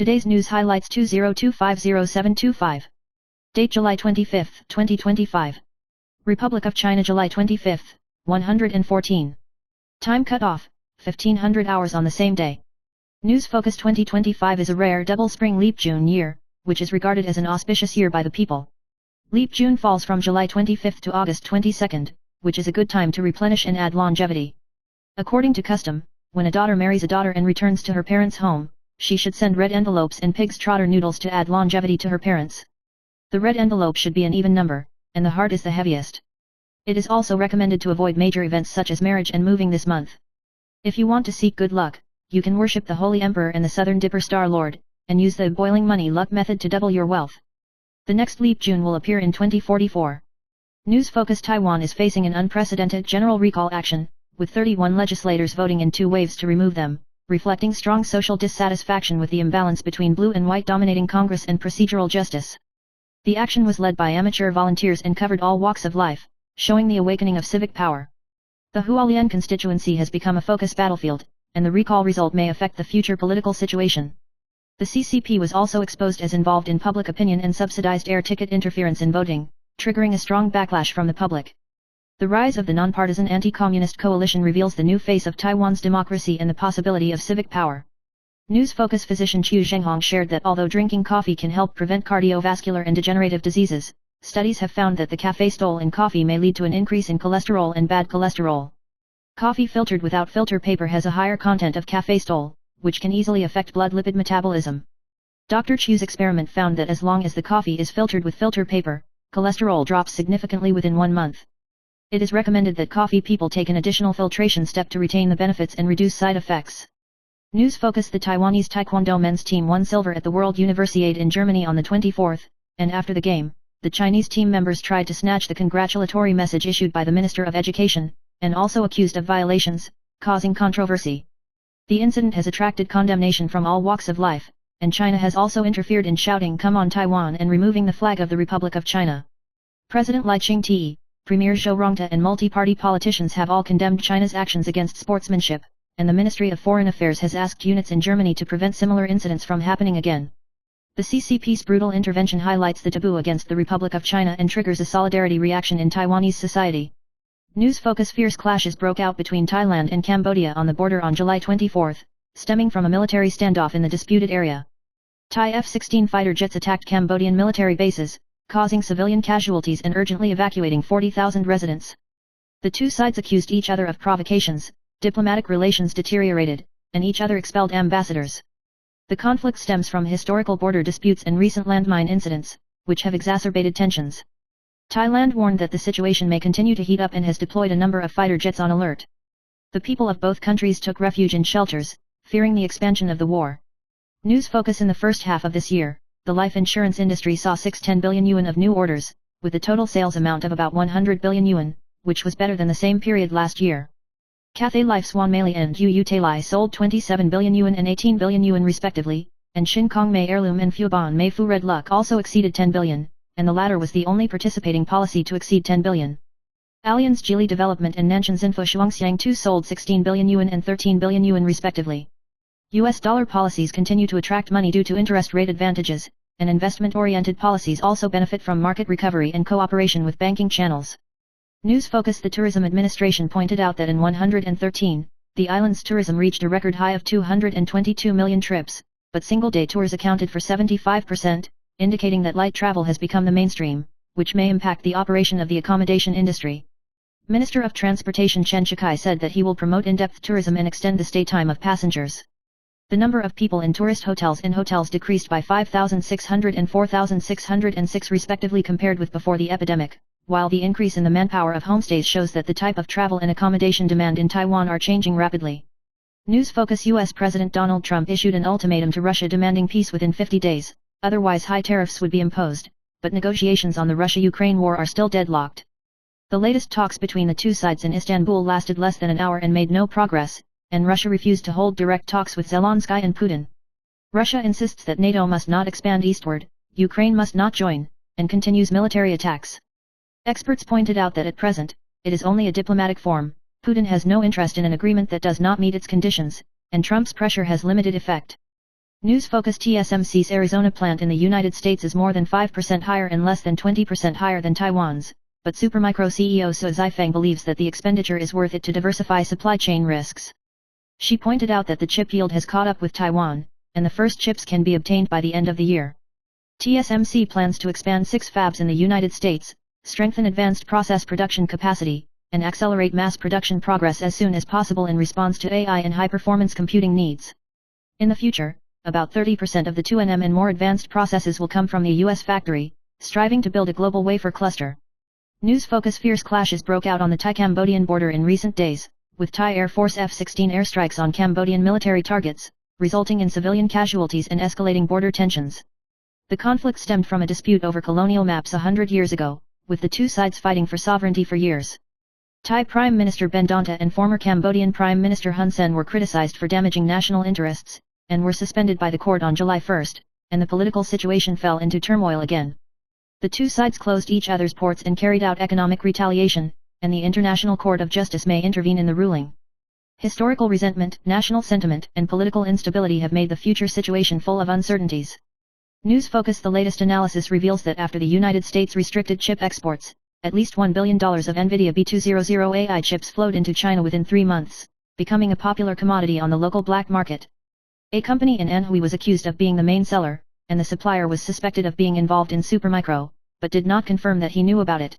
Today's news highlights 20250725. Date July 25, 2025. Republic of China July 25, 114. Time cutoff, 1500 hours on the same day. News Focus 2025 is a rare double spring leap June year, which is regarded as an auspicious year by the people. Leap June falls from July 25 to August 22, which is a good time to replenish and add longevity. According to custom, when a daughter marries a daughter and returns to her parents' home, she should send red envelopes and pig's trotter noodles to add longevity to her parents. The red envelope should be an even number, and the heart is the heaviest. It is also recommended to avoid major events such as marriage and moving this month. If you want to seek good luck, you can worship the Holy Emperor and the Southern Dipper Star Lord, and use the boiling money luck method to double your wealth. The next leap June will appear in 2044. News Focus Taiwan is facing an unprecedented general recall action, with 31 legislators voting in 2 waves to remove them, reflecting strong social dissatisfaction with the imbalance between blue and white dominating Congress and procedural justice. The action was led by amateur volunteers and covered all walks of life, showing the awakening of civic power. The Hualien constituency has become a focus battlefield, and the recall result may affect the future political situation. The CCP was also exposed as involved in public opinion and subsidized air ticket interference in voting, triggering a strong backlash from the public. The rise of the nonpartisan anti-communist coalition reveals the new face of Taiwan's democracy and the possibility of civic power. News Focus physician Chu Zhenghong shared that although drinking coffee can help prevent cardiovascular and degenerative diseases, studies have found that the caffeine in coffee may lead to an increase in cholesterol and bad cholesterol. Coffee filtered without filter paper has a higher content of caffeine, which can easily affect blood lipid metabolism. Dr. Chu's experiment found that as long as the coffee is filtered with filter paper, cholesterol drops significantly within 1 month. It is recommended that coffee people take an additional filtration step to retain the benefits and reduce side effects. News Focus: the Taiwanese Taekwondo men's team won silver at the World Universiade in Germany on the 24th, and after the game, the Chinese team members tried to snatch the congratulatory message issued by the Minister of Education, and also accused of violations, causing controversy. The incident has attracted condemnation from all walks of life, and China has also interfered in shouting "Come on Taiwan" and removing the flag of the Republic of China. President Lai Ching-te, Premier Zhou Rongta and multi-party politicians have all condemned China's actions against sportsmanship, and the Ministry of Foreign Affairs has asked units in Germany to prevent similar incidents from happening again. The CCP's brutal intervention highlights the taboo against the Republic of China and triggers a solidarity reaction in Taiwanese society. News Focus: fierce clashes broke out between Thailand and Cambodia on the border on July 24, stemming from a military standoff in the disputed area. Thai F-16 fighter jets attacked Cambodian military bases, causing civilian casualties and urgently evacuating 40,000 residents. The two sides accused each other of provocations, diplomatic relations deteriorated, and each other expelled ambassadors. The conflict stems from historical border disputes and recent landmine incidents, which have exacerbated tensions. Thailand warned that the situation may continue to heat up and has deployed a number of fighter jets on alert. The people of both countries took refuge in shelters, fearing the expansion of the war. News Focus: in the first half of this year, the life insurance industry saw 610 billion yuan of new orders, with a total sales amount of about 100 billion yuan, which was better than the same period last year. Cathay Life Swan Meili and Yu Tailai sold 27 billion yuan and 18 billion yuan respectively, and Shin Kong Mei Heirloom and Fuban Mei Fu Red Luck also exceeded 10 billion, and the latter was the only participating policy to exceed 10 billion. Allianz Geely Development and Nanshan Xinfu Shuangxiang 2 sold 16 billion yuan and 13 billion yuan respectively. US dollar policies continue to attract money due to interest rate advantages, and investment-oriented policies also benefit from market recovery and cooperation with banking channels. News Focus: the Tourism Administration pointed out that in 113, the island's tourism reached a record high of 222 million trips, but single-day tours accounted for 75%, indicating that light travel has become the mainstream, which may impact the operation of the accommodation industry. Minister of Transportation Chen Shikai said that he will promote in-depth tourism and extend the stay time of passengers. The number of people in tourist hotels and hotels decreased by 5,600 and 4,606 respectively compared with before the epidemic, while the increase in the manpower of homestays shows that the type of travel and accommodation demand in Taiwan are changing rapidly. News Focus: US President Donald Trump issued an ultimatum to Russia demanding peace within 50 days, otherwise high tariffs would be imposed, but negotiations on the Russia-Ukraine war are still deadlocked. The latest talks between the two sides in Istanbul lasted less than an hour and made no progress, and Russia refused to hold direct talks with Zelensky and Putin. Russia insists that NATO must not expand eastward, Ukraine must not join, and continues military attacks. Experts pointed out that at present, it is only a diplomatic form, Putin has no interest in an agreement that does not meet its conditions, and Trump's pressure has limited effect. News Focus TSMC's Arizona plant in the United States is more than 5% higher and less than 20% higher than Taiwan's, but Supermicro CEO Su Zhaifeng believes that the expenditure is worth it to diversify supply chain risks. She pointed out that the chip yield has caught up with Taiwan, and the first chips can be obtained by the end of the year. TSMC plans to expand 6 fabs in the United States, strengthen advanced process production capacity, and accelerate mass production progress as soon as possible in response to AI and high-performance computing needs. In the future, about 30% of the 2nm and more advanced processes will come from the US factory, striving to build a global wafer cluster. News Focus fierce clashes broke out on the Thai-Cambodian border in recent days, with Thai Air Force F-16 airstrikes on Cambodian military targets, resulting in civilian casualties and escalating border tensions. The conflict stemmed from a dispute over colonial maps 100 years ago, with the two sides fighting for sovereignty for years. Thai Prime Minister Bendonta and former Cambodian Prime Minister Hun Sen were criticized for damaging national interests, and were suspended by the court on July 1, and the political situation fell into turmoil again. The two sides closed each other's ports and carried out economic retaliation, and the International Court of Justice may intervene in the ruling. Historical resentment, national sentiment, and political instability have made the future situation full of uncertainties. News Focus: the latest analysis reveals that after the United States restricted chip exports, at least $1 billion of NVIDIA B200 AI chips flowed into China within 3 months, becoming a popular commodity on the local black market. A company in Anhui was accused of being the main seller, and the supplier was suspected of being involved in Supermicro, but did not confirm that he knew about it.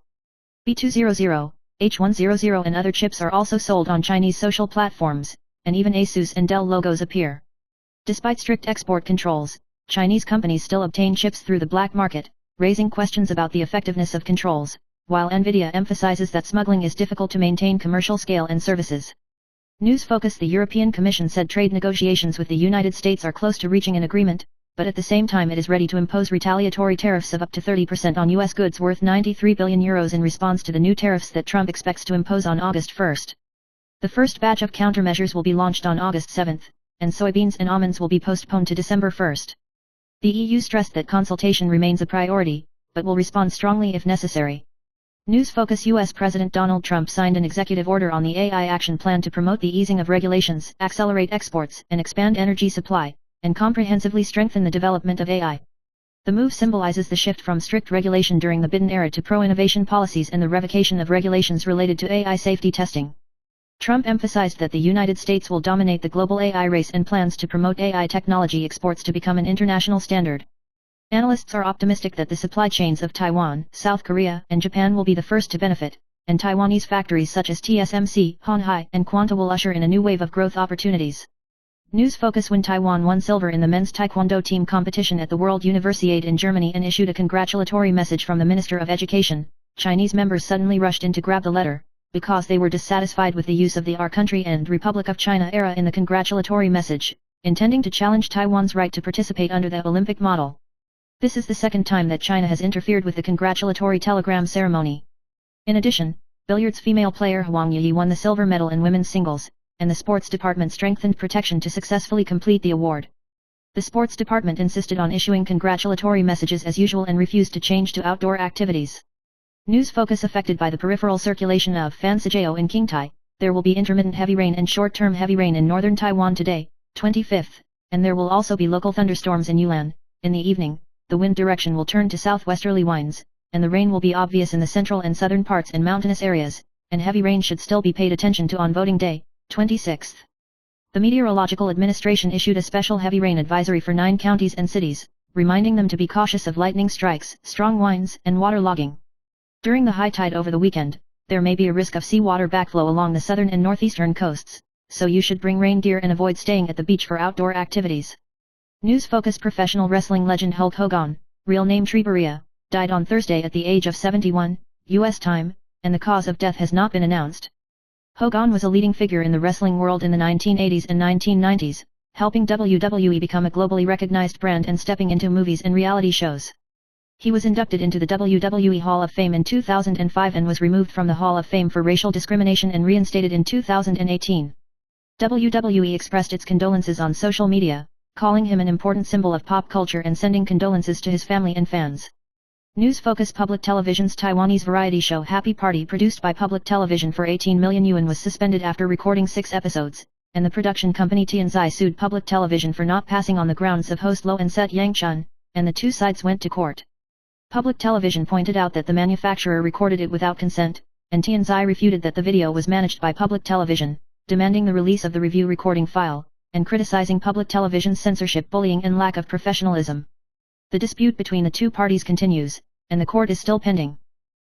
B200, H100 and other chips are also sold on Chinese social platforms, and even Asus and Dell logos appear. Despite strict export controls, Chinese companies still obtain chips through the black market, raising questions about the effectiveness of controls, while NVIDIA emphasizes that smuggling is difficult to maintain commercial scale and services. News Focus: the European Commission said trade negotiations with the United States are close to reaching an agreement, but at the same time it is ready to impose retaliatory tariffs of up to 30% on U.S. goods worth €93 billion in response to the new tariffs that Trump expects to impose on August 1. The first batch of countermeasures will be launched on August 7, and soybeans and almonds will be postponed to December 1. The EU stressed that consultation remains a priority, but will respond strongly if necessary. News Focus: US President Donald Trump signed an executive order on the AI Action Plan to promote the easing of regulations, accelerate exports, and expand energy supply, and comprehensively strengthen the development of AI. The move symbolizes the shift from strict regulation during the Biden era to pro-innovation policies and the revocation of regulations related to AI safety testing. Trump emphasized that the United States will dominate the global AI race and plans to promote AI technology exports to become an international standard. Analysts are optimistic that the supply chains of Taiwan, South Korea, and Japan will be the first to benefit, and Taiwanese factories such as TSMC, Honhai, and Quanta will usher in a new wave of growth opportunities. News Focus: when Taiwan won silver in the men's taekwondo team competition at the World Universiade in Germany and issued a congratulatory message from the Minister of Education, Chinese members suddenly rushed in to grab the letter, because they were dissatisfied with the use of the Our Country and Republic of China era in the congratulatory message, intending to challenge Taiwan's right to participate under the Olympic model. This is the second time that China has interfered with the congratulatory telegram ceremony. In addition, billiards female player Huang Yi won the silver medal in women's singles, and the sports department strengthened protection to successfully complete the award. The sports department insisted on issuing congratulatory messages as usual and refused to change to outdoor activities. News Focus: affected by the peripheral circulation of Fan Sajao in Qingtai, there will be intermittent heavy rain and short-term heavy rain in northern Taiwan today, 25th, and there will also be local thunderstorms in Yunnan. In the evening, the wind direction will turn to southwesterly winds, and the rain will be obvious in the central and southern parts and mountainous areas, and heavy rain should still be paid attention to on voting day, 26th. The Meteorological Administration issued a special heavy rain advisory for 9 counties and cities, reminding them to be cautious of lightning strikes, strong winds, and waterlogging. During the high tide over the weekend, there may be a risk of seawater backflow along the southern and northeastern coasts, so you should bring rain gear and avoid staying at the beach for outdoor activities. News Focus: professional wrestling legend Hulk Hogan, real name Treeberia, died on Thursday at the age of 71, U.S. time, and the cause of death has not been announced. Hogan was a leading figure in the wrestling world in the 1980s and 1990s, helping WWE become a globally recognized brand and stepping into movies and reality shows. He was inducted into the WWE Hall of Fame in 2005 and was removed from the Hall of Fame for racial discrimination and reinstated in 2018. WWE expressed its condolences on social media, calling him an important symbol of pop culture and sending condolences to his family and fans. News Focus: Public Television's Taiwanese variety show Happy Party, produced by Public Television for 18 million yuan, was suspended after recording 6 episodes, and the production company Tianzai sued public television for not passing on the grounds of host Lo and Set Yangchun, and the two sides went to court. Public television pointed out that the manufacturer recorded it without consent, and Tianzai refuted that the video was managed by public television, demanding the release of the review recording file, and criticizing public television's censorship, bullying and lack of professionalism. The dispute between the two parties continues, and the court is still pending.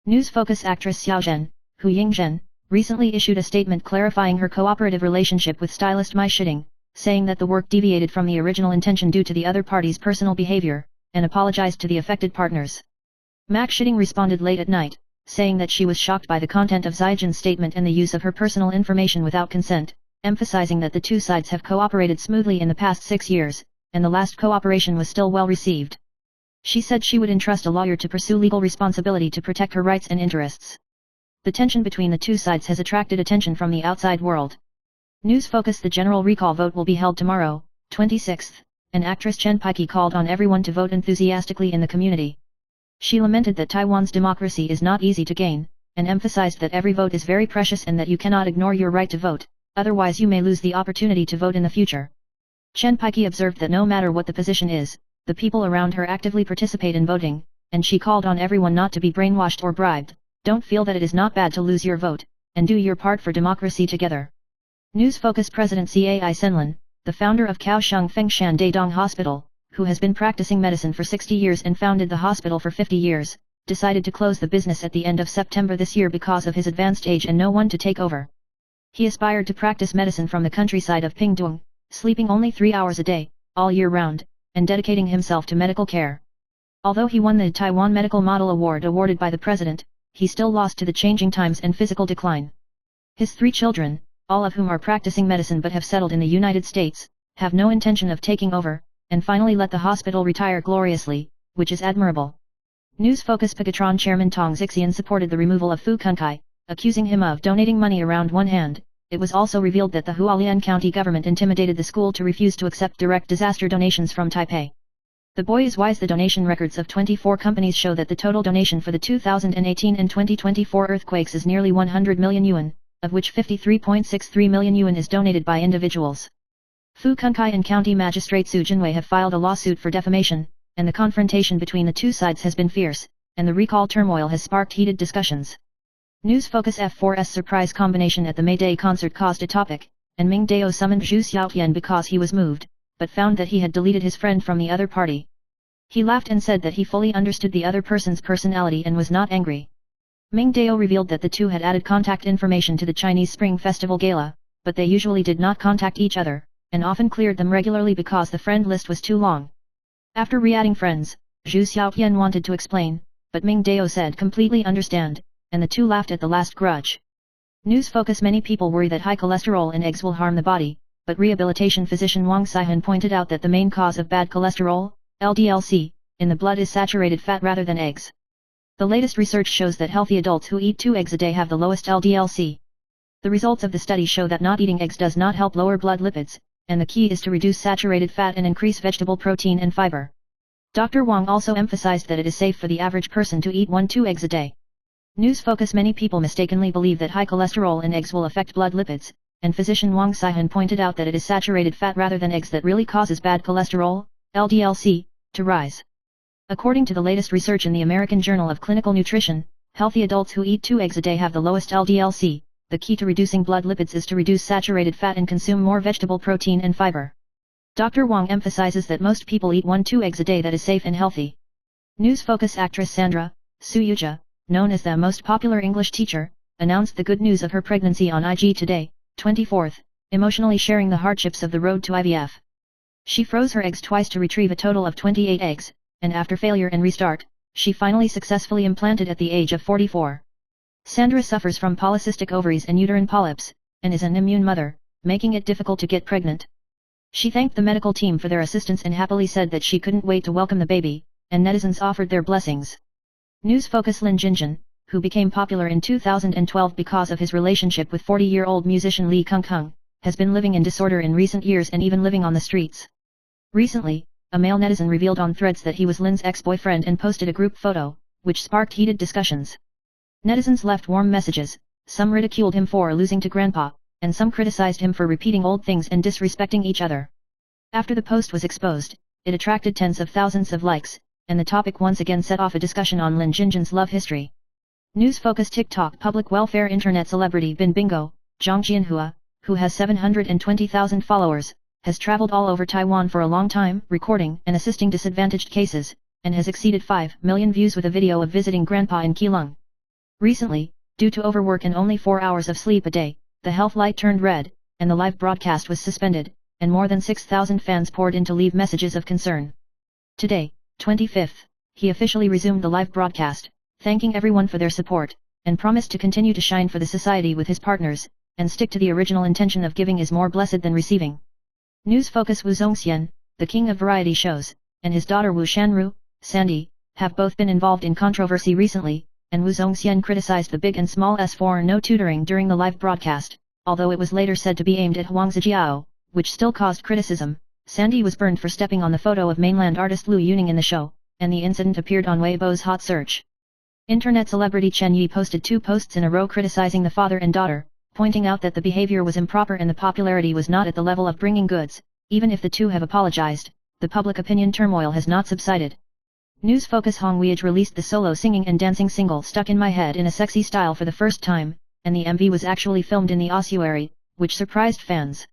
News Focus actress Xiao Zhen, Hu Yingzhen, recently issued a statement clarifying her cooperative relationship with stylist Mai Shitting, saying that the work deviated from the original intention due to the other party's personal behavior, and apologized to the affected partners. Mac Shitting responded late at night, saying that she was shocked by the content of Zaijian's statement and the use of her personal information without consent, emphasizing that the two sides have cooperated smoothly in the past 6 years, and the last cooperation was still well received. She said she would entrust a lawyer to pursue legal responsibility to protect her rights and interests. The tension between the two sides has attracted attention from the outside world. News Focus: the general recall vote will be held tomorrow, 26th, and actress Chen Paiki called on everyone to vote enthusiastically in the community. She lamented that Taiwan's democracy is not easy to gain, and emphasized that every vote is very precious and that you cannot ignore your right to vote, otherwise you may lose the opportunity to vote in the future. Chen Paiki observed that no matter what the position is, the people around her actively participate in voting, and she called on everyone not to be brainwashed or bribed. Don't feel that it is not bad to lose your vote, and do your part for democracy together. News Focus: President Cai Senlin, the founder of Kaohsiung Fengshan Daedong Hospital, who has been practicing medicine for 60 years and founded the hospital for 50 years, decided to close the business at the end of September this year because of his advanced age and no one to take over. He aspired to practice medicine from the countryside of Pingtung, sleeping only 3 hours a day, all year round, and dedicating himself to medical care. Although he won the Taiwan Medical Model Award awarded by the president, he still lost to the changing times and physical decline. His 3 children, all of whom are practicing medicine but have settled in the United States, have no intention of taking over, and finally let the hospital retire gloriously, which is admirable. News Focus: Pegatron Chairman Tong Xixian supported the removal of Fu Kunkai, accusing him of donating money around one hand. It was also revealed that the Hualien County government intimidated the school to refuse to accept direct disaster donations from Taipei. The boy is wise. The donation records of 24 companies show that the total donation for the 2018 and 2024 earthquakes is nearly 100 million yuan, of which 53.63 million yuan is donated by individuals. Fu Kunkai and County Magistrate Su Jinwei have filed a lawsuit for defamation, and the confrontation between the two sides has been fierce, and the recall turmoil has sparked heated discussions. News Focus: F4's surprise combination at the May Day concert caused a topic, and Ming Dao summoned Zhu Xiaotian because he was moved, but found that he had deleted his friend from the other party. He laughed and said that he fully understood the other person's personality and was not angry. Ming Dao revealed that the two had added contact information to the Chinese Spring Festival Gala, but they usually did not contact each other, and often cleared them regularly because the friend list was too long. After re-adding friends, Zhu Xiaotian wanted to explain, but Ming Dao said completely understand, and the two laughed at the last grudge. News Focus: many people worry that high cholesterol in eggs will harm the body, but rehabilitation physician Wang Saihan pointed out that the main cause of bad cholesterol, LDL-C, in the blood is saturated fat rather than eggs. The latest research shows that healthy adults who eat 2 eggs a day have the lowest LDL-C. The results of the study show that not eating eggs does not help lower blood lipids, and the key is to reduce saturated fat and increase vegetable protein and fiber. Dr. Wang also emphasized that it is safe for the average person to eat 1-2 eggs a day. News Focus: many people mistakenly believe that high cholesterol in eggs will affect blood lipids, and physician Wang Saihan pointed out that it is saturated fat rather than eggs that really causes bad cholesterol, LDL-C, to rise. According to the latest research in the American Journal of Clinical Nutrition, healthy adults who eat 2 eggs a day have the lowest LDL-C. The key to reducing blood lipids is to reduce saturated fat and consume more vegetable protein and fiber. Dr. Wang emphasizes that most people eat 1-2 eggs a day that is safe and healthy. News Focus: actress Sandra Suyuja, known as the most popular English teacher, announced the good news of her pregnancy on IG today, 24th, emotionally sharing the hardships of the road to IVF. She froze her eggs twice to retrieve a total of 28 eggs, and after failure and restart, she finally successfully implanted at the age of 44. Sandra suffers from polycystic ovaries and uterine polyps, and is an immune mother, making it difficult to get pregnant. She thanked the medical team for their assistance and happily said that she couldn't wait to welcome the baby, and netizens offered their blessings. News Focus: Lin Jinjin, who became popular in 2012 because of his relationship with 40-year-old musician Li Kungkung, has been living in disorder in recent years and even living on the streets. Recently, a male netizen revealed on Threads that he was Lin's ex-boyfriend and posted a group photo, which sparked heated discussions. Netizens left warm messages, some ridiculed him for losing to grandpa, and some criticized him for repeating old things and disrespecting each other. After the post was exposed, it attracted tens of thousands of likes, and the topic once again set off a discussion on Lin Jinjin's love history. News Focus TikTok public welfare internet celebrity Bin Bingo, Zhang Jianhua, who has 720,000 followers, has traveled all over Taiwan for a long time, recording and assisting disadvantaged cases, and has exceeded 5 million views with a video of visiting grandpa in Keelung. Recently, due to overwork and only 4 hours of sleep a day, the health light turned red, and the live broadcast was suspended, and more than 6,000 fans poured in to leave messages of concern. Today, 25th, he officially resumed the live broadcast, thanking everyone for their support, and promised to continue to shine for the society with his partners, and stick to the original intention of giving is more blessed than receiving. News Focus Wu Zongxian, the king of variety shows, and his daughter Wu Shanru, Sandy, have both been involved in controversy recently, and Wu Zongxian criticized the big and small s for no tutoring during the live broadcast, although it was later said to be aimed at Huang Zijiao, which still caused criticism. Sandy was burned for stepping on the photo of mainland artist Lu Yuning in the show, and the incident appeared on Weibo's hot search. Internet celebrity Chen Yi posted 2 posts in a row criticizing the father and daughter, pointing out that the behavior was improper and the popularity was not at the level of bringing goods. Even if the two have apologized, the public opinion turmoil has not subsided. News Focus Hong Weij released the solo singing and dancing single Stuck in My Head in a sexy style for the first time, and the MV was actually filmed in the ossuary, which surprised fans.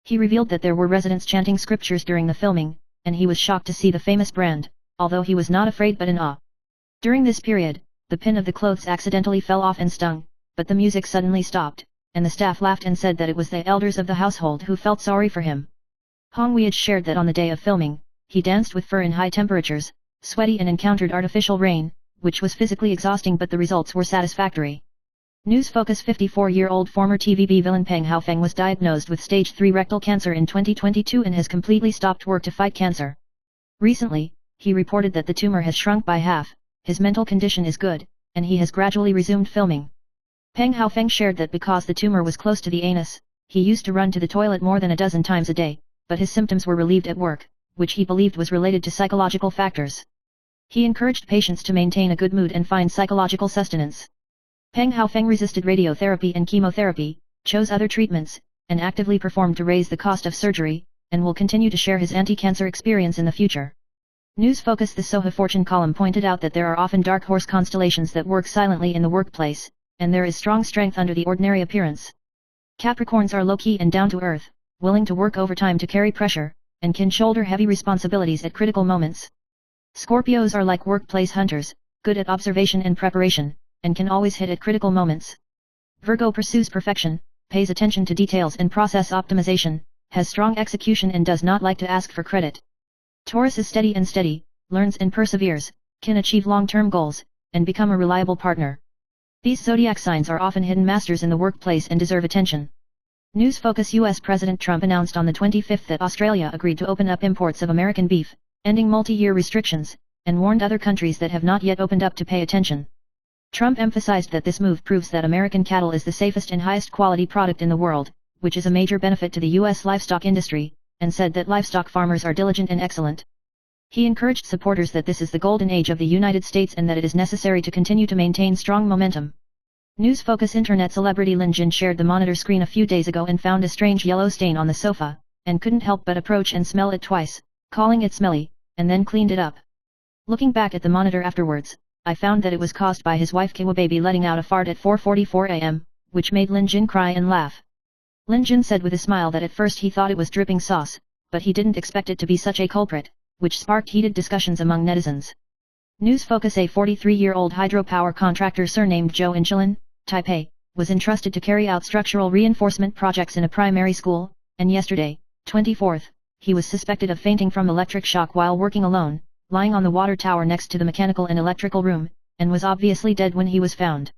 He revealed that there were residents chanting scriptures during the filming, and he was shocked to see the famous brand, although he was not afraid but in awe. During this period, the pin of the clothes accidentally fell off and stung, but the music suddenly stopped, and the staff laughed and said that it was the elders of the household who felt sorry for him. Hong Weij shared that on the day of filming, he danced with fur in high temperatures, sweaty and encountered artificial rain, which was physically exhausting but the results were satisfactory. News Focus 54-year-old former TVB villain Peng Haofeng was diagnosed with stage 3 rectal cancer in 2022 and has completely stopped work to fight cancer. Recently, he reported that the tumor has shrunk by half, his mental condition is good, and he has gradually resumed filming. Peng Haofeng shared that because the tumor was close to the anus, he used to run to the toilet more than a dozen times a day, but his symptoms were relieved at work, which he believed was related to psychological factors. He encouraged patients to maintain a good mood and find psychological sustenance. Peng Haofeng resisted radiotherapy and chemotherapy, chose other treatments, and actively performed to raise the cost of surgery, and will continue to share his anti-cancer experience in the future. News Focus The Soha Fortune column pointed out that there are often dark horse constellations that work silently in the workplace, and there is strong strength under the ordinary appearance. Capricorns are low-key and down-to-earth, willing to work overtime to carry pressure, and can shoulder heavy responsibilities at critical moments. Scorpios are like workplace hunters, good at observation and preparation, and can always hit at critical moments. Virgo pursues perfection, pays attention to details and process optimization, has strong execution and does not like to ask for credit. Taurus is steady, learns and perseveres, can achieve long-term goals, and become a reliable partner. These zodiac signs are often hidden masters in the workplace and deserve attention. News Focus US President Trump announced on the 25th that Australia agreed to open up imports of American beef, ending multi-year restrictions, and warned other countries that have not yet opened up to pay attention. Trump emphasized that this move proves that American cattle is the safest and highest quality product in the world, which is a major benefit to the U.S. livestock industry, and said that livestock farmers are diligent and excellent. He encouraged supporters that this is the golden age of the United States and that it is necessary to continue to maintain strong momentum. News Focus Internet celebrity Lin Jin shared the monitor screen a few days ago and found a strange yellow stain on the sofa, and couldn't help but approach and smell it twice, calling it smelly, and then cleaned it up. Looking back at the monitor afterwards, I found that it was caused by his wife Kiwababy letting out a fart at 4:44 am, which made Lin Jin cry and laugh. Lin Jin said with a smile that at first he thought it was dripping sauce, but he didn't expect it to be such a culprit, which sparked heated discussions among netizens. News Focus A 43-year-old hydropower contractor surnamed Zhou in Chilin, Taipei, was entrusted to carry out structural reinforcement projects in a primary school, and yesterday, 24th, he was suspected of fainting from electric shock while working alone, lying on the water tower next to the mechanical and electrical room, and was obviously dead when he was found.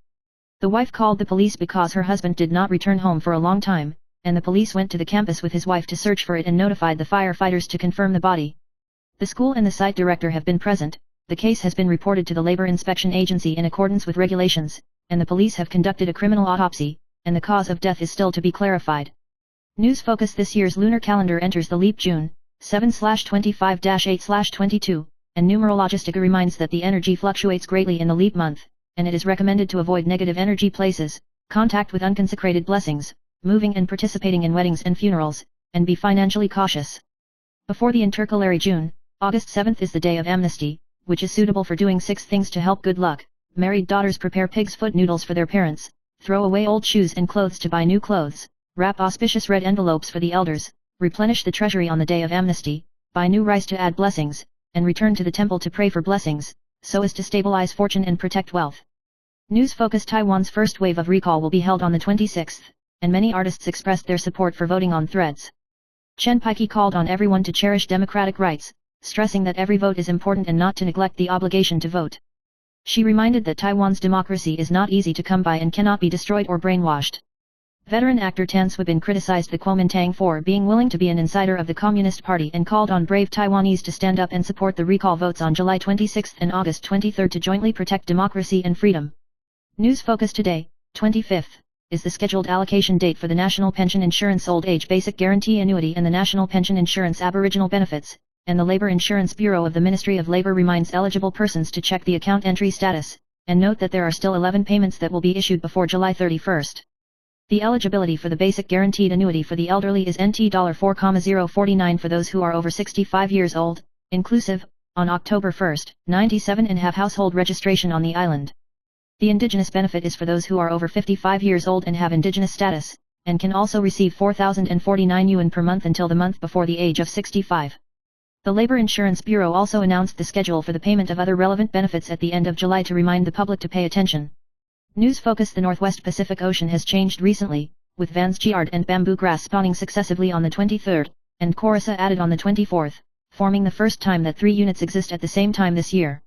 The wife called the police because her husband did not return home for a long time, and the police went to the campus with his wife to search for it and notified the firefighters to confirm the body. The school and the site director have been present, the case has been reported to the Labor Inspection Agency in accordance with regulations, and the police have conducted a criminal autopsy, and the cause of death is still to be clarified. News Focus This year's lunar calendar enters the leap June 7/25-8/22, and Numerologistica reminds that the energy fluctuates greatly in the leap month, and it is recommended to avoid negative energy places, contact with unconsecrated blessings, moving and participating in weddings and funerals, and be financially cautious. Before the intercalary June, August 7th is the day of amnesty, which is suitable for doing 6 things to help good luck. Married daughters prepare pig's foot noodles for their parents, throw away old shoes and clothes to buy new clothes, wrap auspicious red envelopes for the elders, replenish the treasury on the day of amnesty, buy new rice to add blessings, and return to the temple to pray for blessings, so as to stabilize fortune and protect wealth. News Focus: Taiwan's first wave of recall will be held on the 26th, and many artists expressed their support for voting on Threads. Chen Pike called on everyone to cherish democratic rights, stressing that every vote is important and not to neglect the obligation to vote. She reminded that Taiwan's democracy is not easy to come by and cannot be destroyed or brainwashed. Veteran actor Tan Swibin criticized the Kuomintang for being willing to be an insider of the Communist Party and called on brave Taiwanese to stand up and support the recall votes on July 26 and August 23 to jointly protect democracy and freedom. News Focus: today, 25th, is the scheduled allocation date for the National Pension Insurance Old Age Basic Guarantee Annuity and the National Pension Insurance Aboriginal Benefits, and the Labor Insurance Bureau of the Ministry of Labor reminds eligible persons to check the account entry status, and note that there are still 11 payments that will be issued before July 31st. The eligibility for the basic guaranteed annuity for the elderly is NT $4,049 for those who are over 65 years old, inclusive, on October 1, 97 and have household registration on the island. The indigenous benefit is for those who are over 55 years old and have indigenous status, and can also receive 4,049 yuan per month until the month before the age of 65. The Labor Insurance Bureau also announced the schedule for the payment of other relevant benefits at the end of July to remind the public to pay attention. News Focus: the Northwest Pacific Ocean has changed recently, with Vansgiard and bamboo grass spawning successively on the 23rd, and Corissa added on the 24th, forming the first time that 3 units exist at the same time this year.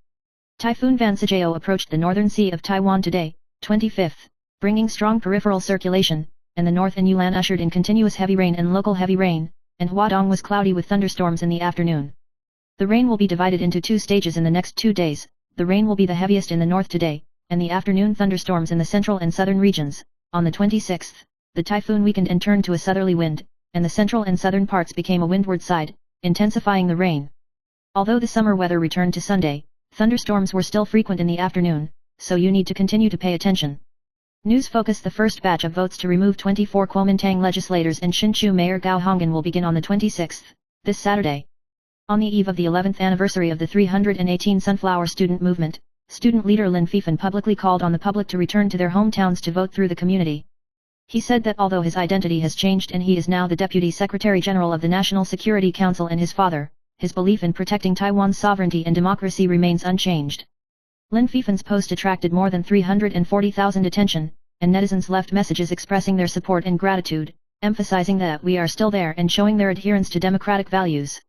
Typhoon Vansijao approached the northern sea of Taiwan today, 25th, bringing strong peripheral circulation, and the north and Yunnan ushered in continuous heavy rain and local heavy rain, and Huadong was cloudy with thunderstorms in the afternoon. The rain will be divided into 2 stages in the next 2 days. The rain will be the heaviest in the north today, and the afternoon thunderstorms in the central and southern regions. On the 26th, the typhoon weakened and turned to a southerly wind, and the central and southern parts became a windward side, intensifying the rain. Although the summer weather returned to Sunday, thunderstorms were still frequent in the afternoon, so you need to continue to pay attention. News Focus: the first batch of votes to remove 24 Kuomintang legislators and Hsinchu Mayor Gao Honggan will begin on the 26th, this Saturday. On the eve of the 11th anniversary of the 318 Sunflower Student Movement, student leader Lin Fifan publicly called on the public to return to their hometowns to vote through the community. He said that although his identity has changed and he is now the Deputy Secretary General of the National Security Council and his father, his belief in protecting Taiwan's sovereignty and democracy remains unchanged. Lin Fifan's post attracted more than 340,000 attention, and netizens left messages expressing their support and gratitude, emphasizing that we are still there and showing their adherence to democratic values.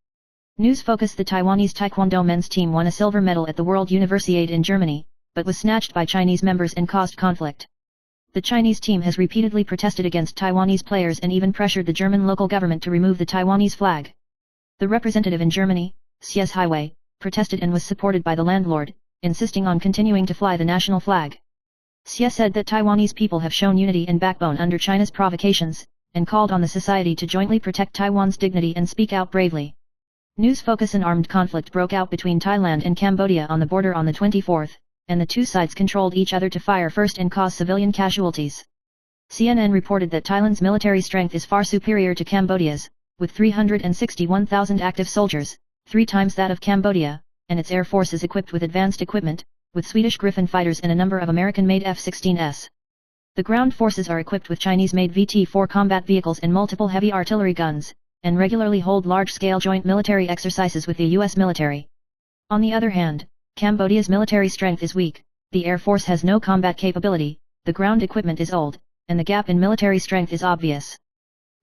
News Focus: the Taiwanese Taekwondo men's team won a silver medal at the World Universiade in Germany, but was snatched by Chinese members and caused conflict. The Chinese team has repeatedly protested against Taiwanese players and even pressured the German local government to remove the Taiwanese flag. The representative in Germany, Sies Highway, protested and was supported by the landlord, insisting on continuing to fly the national flag. Sies said that Taiwanese people have shown unity and backbone under China's provocations, and called on the society to jointly protect Taiwan's dignity and speak out bravely. News Focus: an armed conflict broke out between Thailand and Cambodia on the border on the 24th, and the two sides controlled each other to fire first and cause civilian casualties. CNN reported that Thailand's military strength is far superior to Cambodia's, with 361,000 active soldiers, 3 times that of Cambodia, and its air force is equipped with advanced equipment, with Swedish Griffin fighters and a number of American-made F-16s. The ground forces are equipped with Chinese-made VT-4 combat vehicles and multiple heavy artillery guns, and regularly hold large-scale joint military exercises with the U.S. military. On the other hand, Cambodia's military strength is weak, the air force has no combat capability, the ground equipment is old, and the gap in military strength is obvious.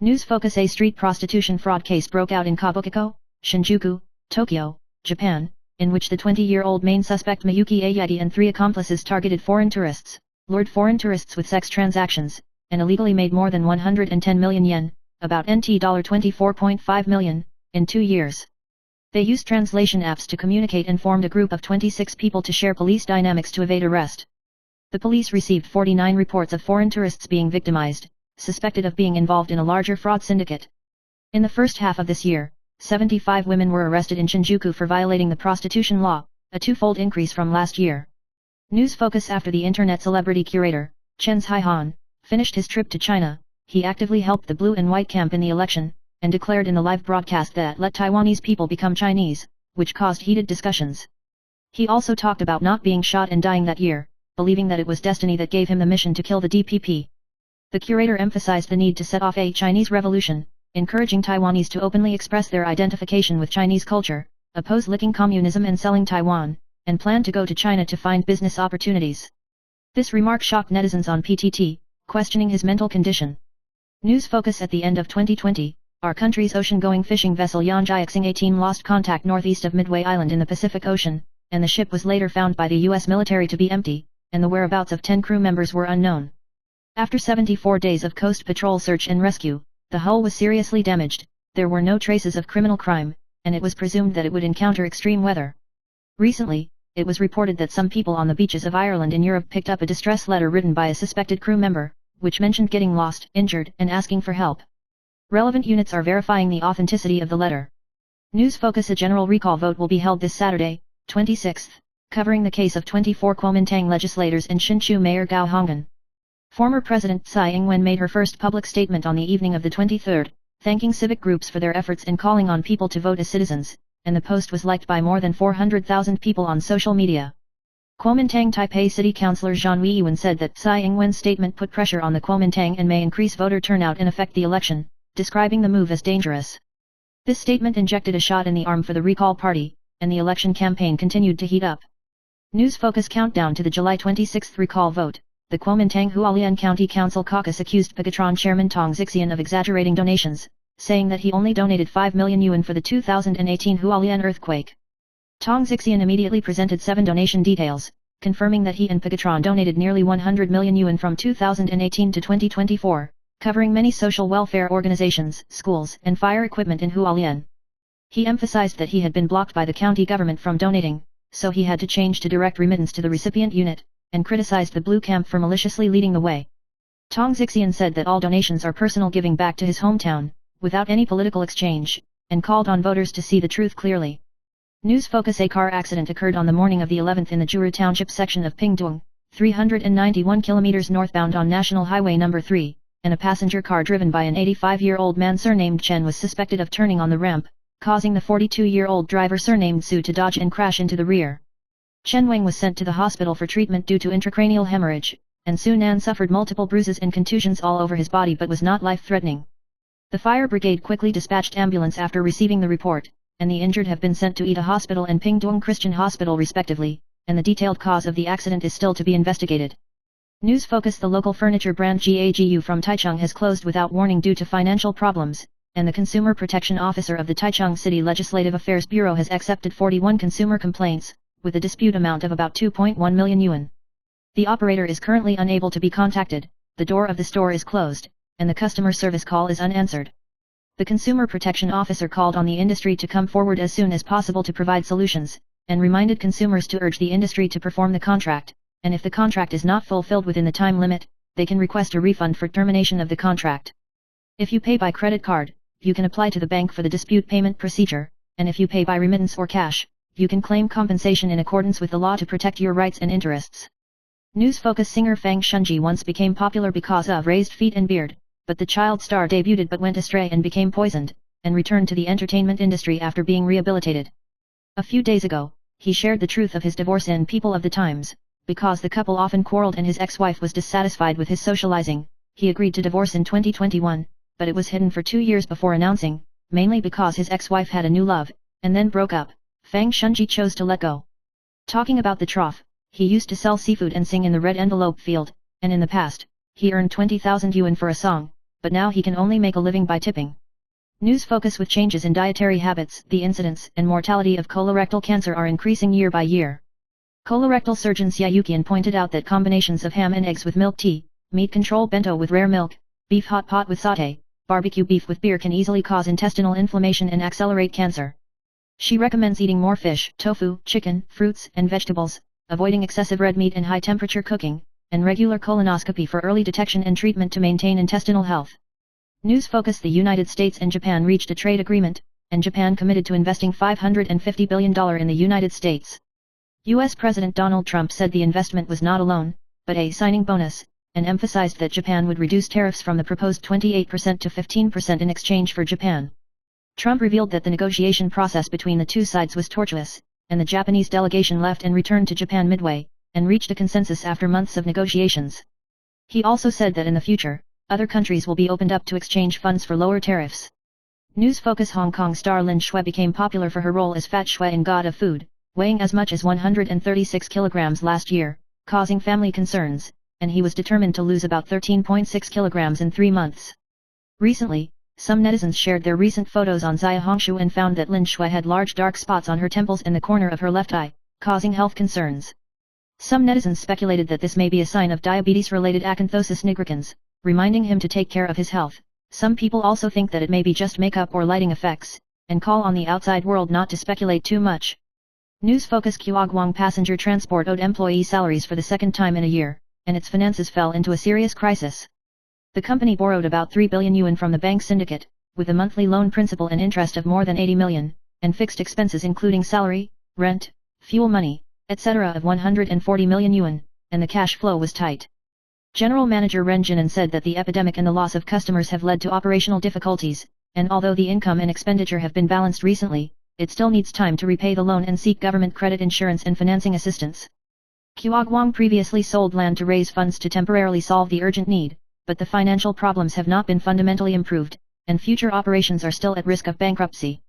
News Focus: a street prostitution fraud case broke out in Kabukicho, Shinjuku, Tokyo, Japan, in which the 20-year-old main suspect Miyuki Ayagi and 3 accomplices targeted foreign tourists, lured foreign tourists with sex transactions, and illegally made more than 110 million yen, about NT $24.5 million, in 2 years. They used translation apps to communicate and formed a group of 26 people to share police dynamics to evade arrest. The police received 49 reports of foreign tourists being victimized, suspected of being involved in a larger fraud syndicate. In the first half of this year, 75 women were arrested in Shinjuku for violating the prostitution law, a 2-fold increase from last year. News Focus: after the internet celebrity curator, Chen Zhihan, finished his trip to China, he actively helped the blue and white camp in the election, and declared in the live broadcast that let Taiwanese people become Chinese, which caused heated discussions. He also talked about not being shot and dying that year, believing that it was destiny that gave him the mission to kill the DPP. The curator emphasized the need to set off a Chinese revolution, encouraging Taiwanese to openly express their identification with Chinese culture, oppose licking communism and selling Taiwan, and plan to go to China to find business opportunities. This remark shocked netizens on PTT, questioning his mental condition. News focus at the end of 2020, our country's ocean-going fishing vessel Yanjiaxing 18 lost contact northeast of Midway Island in the Pacific Ocean, and the ship was later found by the U.S. military to be empty, and the whereabouts of 10 crew members were unknown. After 74 days of Coast Patrol search and rescue, the hull was seriously damaged, there were no traces of criminal crime, and it was presumed that it would encounter extreme weather. Recently, it was reported that some people on the beaches of Ireland and Europe picked up a distress letter written by a suspected crew member, which mentioned getting lost, injured, and asking for help. Relevant units are verifying the authenticity of the letter. News focus: a general recall vote will be held this Saturday, 26th, covering the case of 24 Kuomintang legislators and Hsinchu Mayor Gao Honggan. Former President Tsai Ing-wen made her first public statement on the evening of the 23rd, thanking civic groups for their efforts and calling on people to vote as citizens, and the post was liked by more than 400,000 people on social media. Kuomintang Taipei City Councillor Zhang Weiwen said that Tsai Ing-wen's statement put pressure on the Kuomintang and may increase voter turnout and affect the election, describing the move as dangerous. This statement injected a shot in the arm for the recall party, and the election campaign continued to heat up. News focus: countdown to the July 26 recall vote. The Kuomintang Hualien County Council caucus accused Pegatron Chairman Tong Xixian of exaggerating donations, saying that he only donated 5 million yuan for the 2018 Hualien earthquake. Tong Xixian immediately presented 7 donation details, confirming that he and Pegatron donated nearly 100 million yuan from 2018 to 2024, covering many social welfare organizations, schools, and fire equipment in Hualien. He emphasized that he had been blocked by the county government from donating, so he had to change to direct remittance to the recipient unit, and criticized the Blue Camp for maliciously leading the way. Tong Xixian said that all donations are personal giving back to his hometown, without any political exchange, and called on voters to see the truth clearly. News focus: a car accident occurred on the morning of the 11th in the Juru Township section of Pingtung, 391 kilometers northbound on National Highway No. 3, and a passenger car driven by an 85-year-old man surnamed Chen was suspected of turning on the ramp, causing the 42-year-old driver surnamed Su to dodge and crash into the rear. Chen Wang was sent to the hospital for treatment due to intracranial hemorrhage, and Su Nan suffered multiple bruises and contusions all over his body but was not life-threatening. The fire brigade quickly dispatched ambulance after receiving the report, and the injured have been sent to Ida Hospital and Pingtung Christian Hospital respectively, and the detailed cause of the accident is still to be investigated. News focus: the local furniture brand GAGU from Taichung has closed without warning due to financial problems, and the Consumer Protection Officer of the Taichung City Legislative Affairs Bureau has accepted 41 consumer complaints, with a dispute amount of about 2.1 million yuan. The operator is currently unable to be contacted, the door of the store is closed, and the customer service call is unanswered. The Consumer Protection Officer called on the industry to come forward as soon as possible to provide solutions, and reminded consumers to urge the industry to perform the contract, and if the contract is not fulfilled within the time limit, they can request a refund for termination of the contract. If you pay by credit card, you can apply to the bank for the dispute payment procedure, and if you pay by remittance or cash, you can claim compensation in accordance with the law to protect your rights and interests. News focus: singer Fang Shunji once became popular because of raised feet and beard, but the child star debuted but went astray and became poisoned, and returned to the entertainment industry after being rehabilitated. A few days ago, he shared the truth of his divorce in People of the Times. Because the couple often quarreled and his ex-wife was dissatisfied with his socializing, he agreed to divorce in 2021, but it was hidden for 2 years before announcing, mainly because his ex-wife had a new love, and then broke up. Fang Shunji chose to let go. Talking about the trough, he used to sell seafood and sing in the red envelope field, and in the past, he earned 20,000 yuan for a song, but now he can only make a living by tipping. News focus: with changes in dietary habits, the incidence and mortality of colorectal cancer are increasing year by year. Colorectal surgeon Xia Yuqian pointed out that combinations of ham and eggs with milk tea, meat control bento with rare milk, beef hot pot with sauté, barbecue beef with beer can easily cause intestinal inflammation and accelerate cancer. She recommends eating more fish, tofu, chicken, fruits, and vegetables, avoiding excessive red meat and high-temperature cooking, and regular colonoscopy for early detection and treatment to maintain intestinal health. News focus: the United States and Japan reached a trade agreement, and Japan committed to investing $550 billion in the United States. U.S. President Donald Trump said the investment was not a loan, but a signing bonus, and emphasized that Japan would reduce tariffs from the proposed 28% to 15% in exchange for Japan. Trump revealed that the negotiation process between the two sides was tortuous, and the Japanese delegation left and returned to Japan midway, and reached a consensus after months of negotiations. He also said that in the future, other countries will be opened up to exchange funds for lower tariffs. News Focus Hong Kong star Lin Shui became popular for her role as Fat Shui in God of Food, weighing as much as 136 kilograms last year, causing family concerns, and he was determined to lose about 13.6 kilograms in 3 months. Recently, some netizens shared their recent photos on Zaya Hongshu and found that Lin Shui had large dark spots on her temples and the corner of her left eye, causing health concerns. Some netizens speculated that this may be a sign of diabetes-related acanthosis nigricans, reminding him to take care of his health. Some people also think that it may be just makeup or lighting effects, and call on the outside world not to speculate too much. News Focus Guoguang Passenger Transport owed employee salaries for the second time in a year, and its finances fell into a serious crisis. The company borrowed about 3 billion yuan from the bank syndicate, with a monthly loan principal and interest of more than 80 million, and fixed expenses including salary, rent, fuel money, etc. of 140 million yuan, and the cash flow was tight. General Manager Ren Jinan said that the epidemic and the loss of customers have led to operational difficulties, and although the income and expenditure have been balanced recently, it still needs time to repay the loan and seek government credit insurance and financing assistance. Guoguang previously sold land to raise funds to temporarily solve the urgent need, but the financial problems have not been fundamentally improved, and future operations are still at risk of bankruptcy.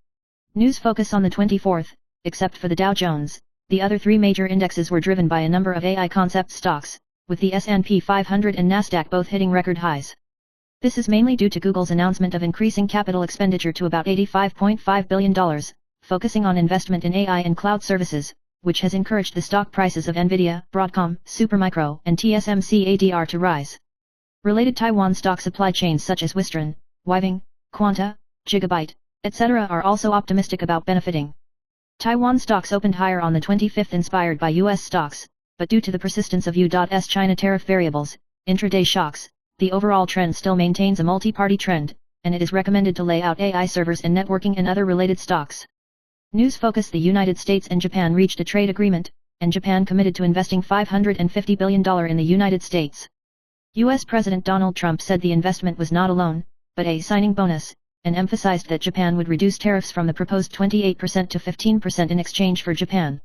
News Focus on the 24th, except for the Dow Jones, the other 3 major indexes were driven by a number of AI concept stocks, with the S&P 500 and Nasdaq both hitting record highs. This is mainly due to Google's announcement of increasing capital expenditure to about $85.5 billion, focusing on investment in AI and cloud services, which has encouraged the stock prices of Nvidia, Broadcom, Supermicro, and TSMC ADR to rise. Related Taiwan stock supply chains such as Wistron, Wiving, Quanta, Gigabyte, etc. are also optimistic about benefiting. Taiwan stocks opened higher on the 25th inspired by US stocks, but due to the persistence of U.S. China tariff variables, intraday shocks, the overall trend still maintains a multi-party trend, and it is recommended to lay out AI servers and networking and other related stocks. News Focus: the United States and Japan reached a trade agreement, and Japan committed to investing $550 billion in the United States. U.S. President Donald Trump said the investment was not a loan, but a signing bonus, and emphasized that Japan would reduce tariffs from the proposed 28% to 15% in exchange for Japan.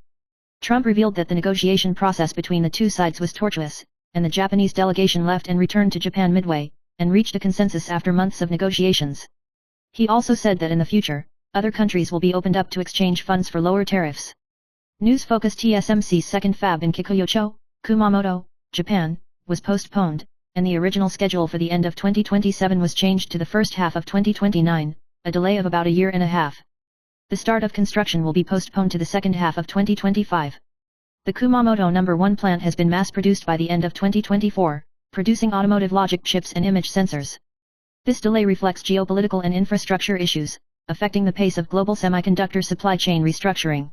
Trump revealed that the negotiation process between the two sides was tortuous, and the Japanese delegation left and returned to Japan midway, and reached a consensus after months of negotiations. He also said that in the future, other countries will be opened up to exchange funds for lower tariffs. News Focus: TSMC's second fab in Kikuyocho, Kumamoto, Japan, was postponed, and the original schedule for the end of 2027 was changed to the first half of 2029, a delay of about a year and a half. The start of construction will be postponed to the second half of 2025. The Kumamoto No. 1 plant has been mass-produced by the end of 2024, producing automotive logic chips and image sensors. This delay reflects geopolitical and infrastructure issues, affecting the pace of global semiconductor supply chain restructuring.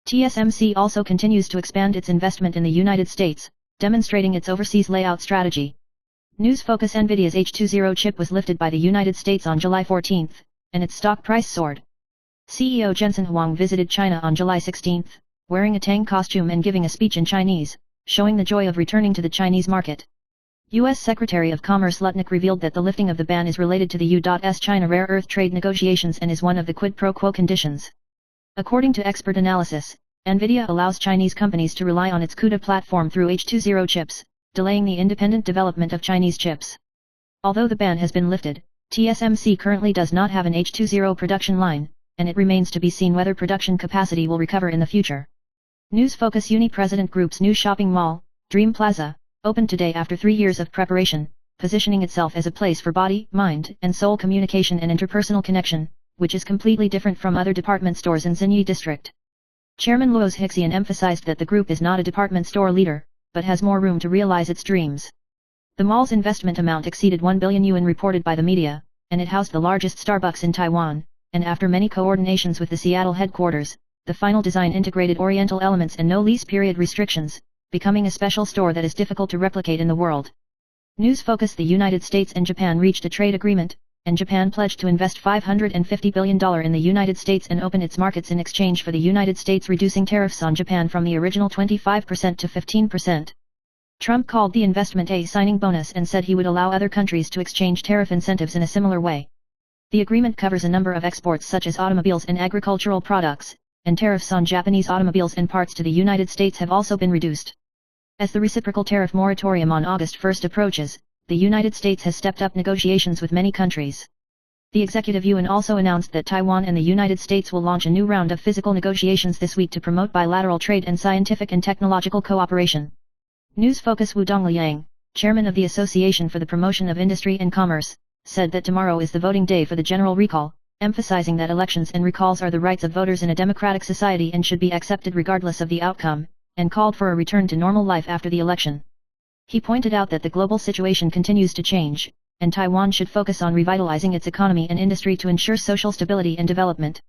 TSMC also continues to expand its investment in the United States, demonstrating its overseas layout strategy. News Focus: Nvidia's H20 chip was lifted by the United States on July 14, and its stock price soared. CEO Jensen Huang visited China on July 16, wearing a Tang costume and giving a speech in Chinese, showing the joy of returning to the Chinese market. U.S. Secretary of Commerce Lutnick revealed that the lifting of the ban is related to the U.S. China rare earth trade negotiations and is one of the quid pro quo conditions. According to expert analysis, Nvidia allows Chinese companies to rely on its CUDA platform through H20 chips, delaying the independent development of Chinese chips. Although the ban has been lifted, TSMC currently does not have an H20 production line, and it remains to be seen whether production capacity will recover in the future. News Focus: Uni-President Group's new shopping mall, Dream Plaza, opened today after 3 years of preparation, positioning itself as a place for body, mind, and soul communication and interpersonal connection, which is completely different from other department stores in Xinyi District. Chairman Luos Hixian emphasized that the group is not a department store leader, but has more room to realize its dreams. The mall's investment amount exceeded 1 billion yuan reported by the media, and it housed the largest Starbucks in Taiwan, and after many coordinations with the Seattle headquarters, the final design integrated Oriental elements and no lease period restrictions, becoming a special store that is difficult to replicate in the world. News Focus: the United States and Japan reached a trade agreement, and Japan pledged to invest $550 billion in the United States and open its markets in exchange for the United States reducing tariffs on Japan from the original 25% to 15%. Trump called the investment a signing bonus and said he would allow other countries to exchange tariff incentives in a similar way. The agreement covers a number of exports such as automobiles and agricultural products, and tariffs on Japanese automobiles and parts to the United States have also been reduced. As the reciprocal tariff moratorium on August 1 approaches, the United States has stepped up negotiations with many countries. The Executive Yuan also announced that Taiwan and the United States will launch a new round of physical negotiations this week to promote bilateral trade and scientific and technological cooperation. News Focus Wu Dongliang, chairman of the Association for the Promotion of Industry and Commerce, said that tomorrow is the voting day for the general recall, emphasizing that elections and recalls are the rights of voters in a democratic society and should be accepted regardless of the outcome, and called for a return to normal life after the election. He pointed out that the global situation continues to change, and Taiwan should focus on revitalizing its economy and industry to ensure social stability and development.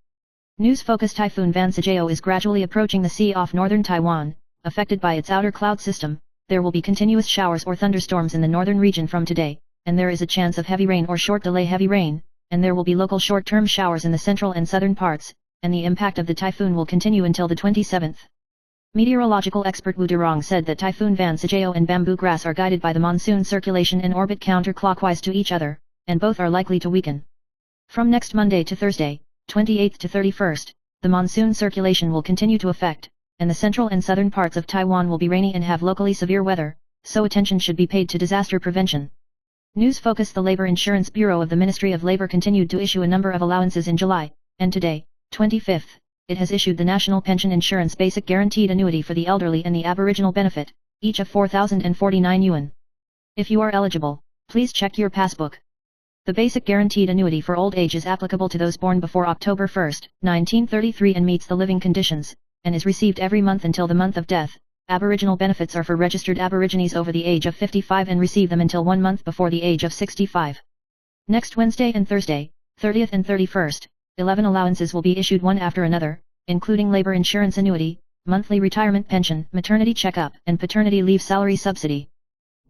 News Focus Typhoon Van Sajao is gradually approaching the sea off northern Taiwan, affected by its outer cloud system. There will be continuous showers or thunderstorms in the northern region from today, and there is a chance of heavy rain or short delay heavy rain, and there will be local short-term showers in the central and southern parts, and the impact of the typhoon will continue until the 27th. Meteorological expert Wu Durong said that Typhoon Van Sajao and bamboo grass are guided by the monsoon circulation and orbit counterclockwise to each other, and both are likely to weaken. From next Monday to Thursday, 28th to 31st, the monsoon circulation will continue to affect, and the central and southern parts of Taiwan will be rainy and have locally severe weather, so attention should be paid to disaster prevention. News Focus. The Labor Insurance Bureau of the Ministry of Labor continued to issue a number of allowances in July, and today, 25th, it has issued the National Pension Insurance Basic Guaranteed Annuity for the elderly and the Aboriginal benefit, each of 4,049 yuan. If you are eligible, please check your passbook. The Basic Guaranteed Annuity for old age is applicable to those born before October 1, 1933 and meets the living conditions, and is received every month until the month of death. Aboriginal benefits are for registered Aborigines over the age of 55 and receive them until 1 month before the age of 65. Next Wednesday and Thursday, 30th and 31st, 11 allowances will be issued one after another, including labor insurance annuity, monthly retirement pension, maternity checkup, and paternity leave salary subsidy.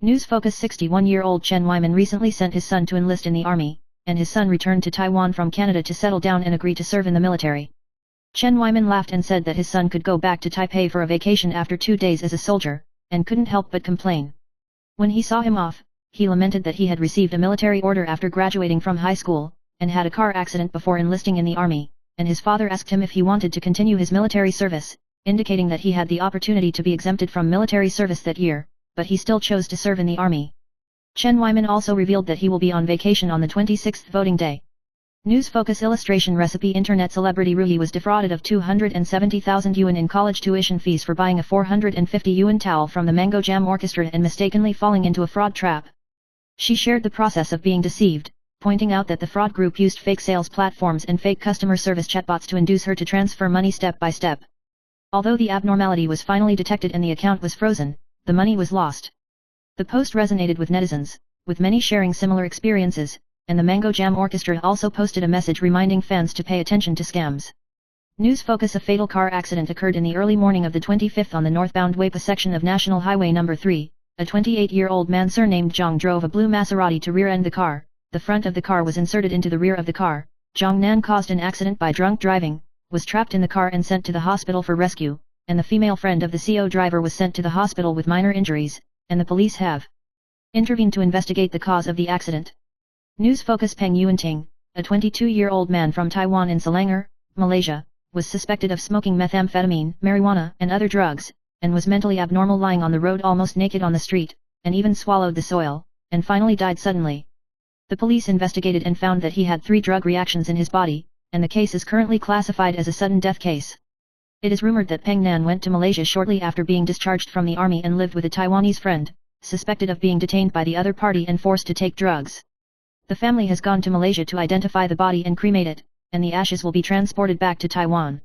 News Focus. 61-year-old Chen Wyman recently sent his son to enlist in the army, and his son returned to Taiwan from Canada to settle down and agree to serve in the military. Chen Wyman laughed and said that his son could go back to Taipei for a vacation after 2 days as a soldier, and couldn't help but complain. When he saw him off, he lamented that he had received a military order after graduating from high school, and had a car accident before enlisting in the army, and his father asked him if he wanted to continue his military service, indicating that he had the opportunity to be exempted from military service that year, but he still chose to serve in the army. Chen Wyman also revealed that he will be on vacation on the 26th voting day. News Focus. Illustration recipe. Internet celebrity Ruhi was defrauded of 270,000 yuan in college tuition fees for buying a 450 yuan towel from the Mango Jam Orchestra and mistakenly falling into a fraud trap. She shared the process of being deceived, pointing out that the fraud group used fake sales platforms and fake customer service chatbots to induce her to transfer money step by step. Although the abnormality was finally detected and the account was frozen, the money was lost. The post resonated with netizens, with many sharing similar experiences, and the Mango Jam Orchestra also posted a message reminding fans to pay attention to scams. News Focus. A fatal car accident occurred in the early morning of the 25th on the northbound Weipa section of National Highway No. 3. A 28-year-old man surnamed Zhang drove a blue Maserati to rear-end the car. The front of the car was inserted into the rear of the car. Zhang Nan caused an accident by drunk driving, was trapped in the car and sent to the hospital for rescue, and the female friend of the CO driver was sent to the hospital with minor injuries, and the police have intervened to investigate the cause of the accident. News Focus. Peng Yuanting, a 22-year-old man from Taiwan in Selangor, Malaysia, was suspected of smoking methamphetamine, marijuana, and other drugs, and was mentally abnormal lying on the road almost naked on the street, and even swallowed the soil, and finally died suddenly. The police investigated and found that he had 3 drug reactions in his body, and the case is currently classified as a sudden death case. It is rumored that Peng Nan went to Malaysia shortly after being discharged from the army and lived with a Taiwanese friend, suspected of being detained by the other party and forced to take drugs. The family has gone to Malaysia to identify the body and cremate it, and the ashes will be transported back to Taiwan.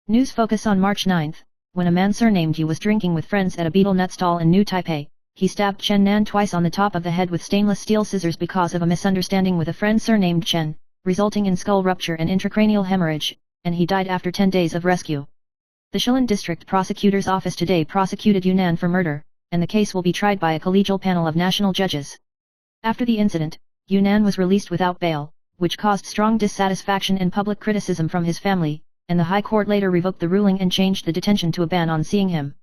News Focus. On March 9, when a man surnamed Yu was drinking with friends at a betel nut stall in New Taipei, he stabbed Chen Nan twice on the top of the head with stainless steel scissors because of a misunderstanding with a friend surnamed Chen, resulting in skull rupture and intracranial hemorrhage, and he died after 10 days of rescue. The Shillin District Prosecutor's Office today prosecuted Yunnan for murder, and the case will be tried by a collegial panel of national judges. After the incident, Yunnan was released without bail, which caused strong dissatisfaction and public criticism from his family, and the High Court later revoked the ruling and changed the detention to a ban on seeing him.